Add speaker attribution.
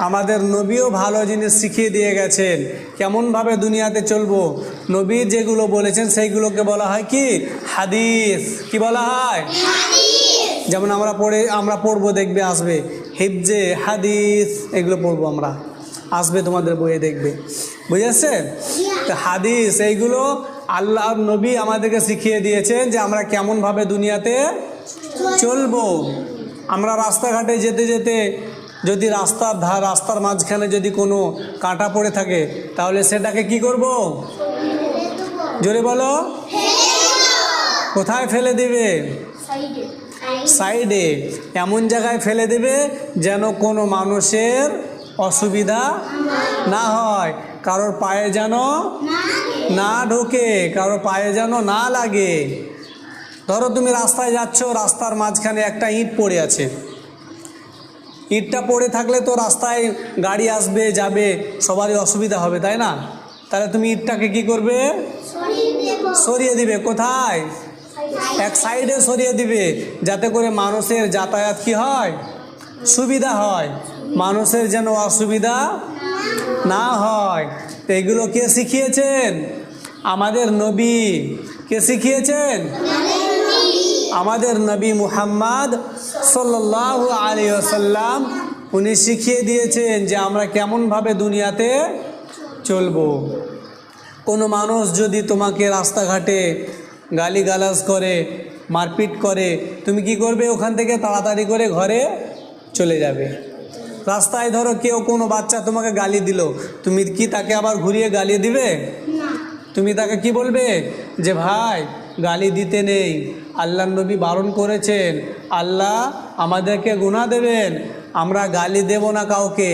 Speaker 1: আমাদের নবীও ভালো জিনিস শিখিয়ে দিয়ে গেছেন কেমনভাবে দুনিয়াতে চলবো। নবী যেগুলো বলেছেন সেইগুলোকে বলা হয় কি হাদিস। কি বলা হয়? যেমন আমরা পড়বো, দেখবে আসবে হিফজে হাদিস, এগুলো পড়বো আমরা, আসবে তোমাদের বইয়ে দেখবে, বুঝেছে? তো হাদিস এইগুলো আল্লাহর নবী আমাদেরকে শিখিয়ে দিয়েছেন যে আমরা কেমনভাবে দুনিয়াতে চলবো। আমরা রাস্তাঘাটে যেতে যেতে যদি রাস্তার মাঝখানে যদি কোনো কাঁটা পড়ে থাকে তাহলে সেটাকে কি করব? জোরে বলো। কোথায় ফেলে দেবে? সাইডে, এমন জায়গায় ফেলে দেবে যেন কোনো মানুষের অসুবিধা না হয়, কারোর পায়ে যেন না ঢোকে, কারোর পায়ে যেন না লাগে। ধরো তুমি রাস্তায় যাচ্ছ, রাস্তার মাঝখানে একটা ইট পড়ে আছে, ইটটা পড়ে থাকলে তো রাস্তায় গাড়ি আসবে যাবে, সবারই অসুবিধা হবে, তাই না? তাহলে তুমি ইটটাকে কি করবে? সরিয়ে দিবে। কোথায়? এক সাইডে সরিয়ে দিবে, যাতে করে মানুষের যাতায়াত কি হয়, সুবিধা হয়, মানুষের যেন অসুবিধা না হয়। তো এগুলো কে শিখিয়েছেন? আমাদের নবী। কে শিখিয়েছেন? আমাদের নবী মুহাম্মদ সাল্লাল্লাহু আলাইহি ওয়াসাল্লাম। উনি শিখিয়ে দিয়েছেন যে আমরা কেমনভাবে দুনিয়াতে চলবো। কোনো মানুষ যদি তোমাকে রাস্তাঘাটে গালিগালাজ করে, মারপিট করে, তুমি কি করবে? ওখান থেকে তাড়াতাড়ি করে ঘরে চলে যাবে। রাস্তায় ধরো কেউ, কোনো বাচ্চা তোমাকে গালি দিল, তুমি কি তাকে আবার ঘুরিয়ে গালি দিবে? তুমি তাকে কি বলবে? যে ভাই, গালি দিতে নেই, আল্লাহর নবী বারণ করেছেন, আল্লাহ আমাদেরকে গুনাহ দেবেন, আমরা গালি দেব না কাউকে।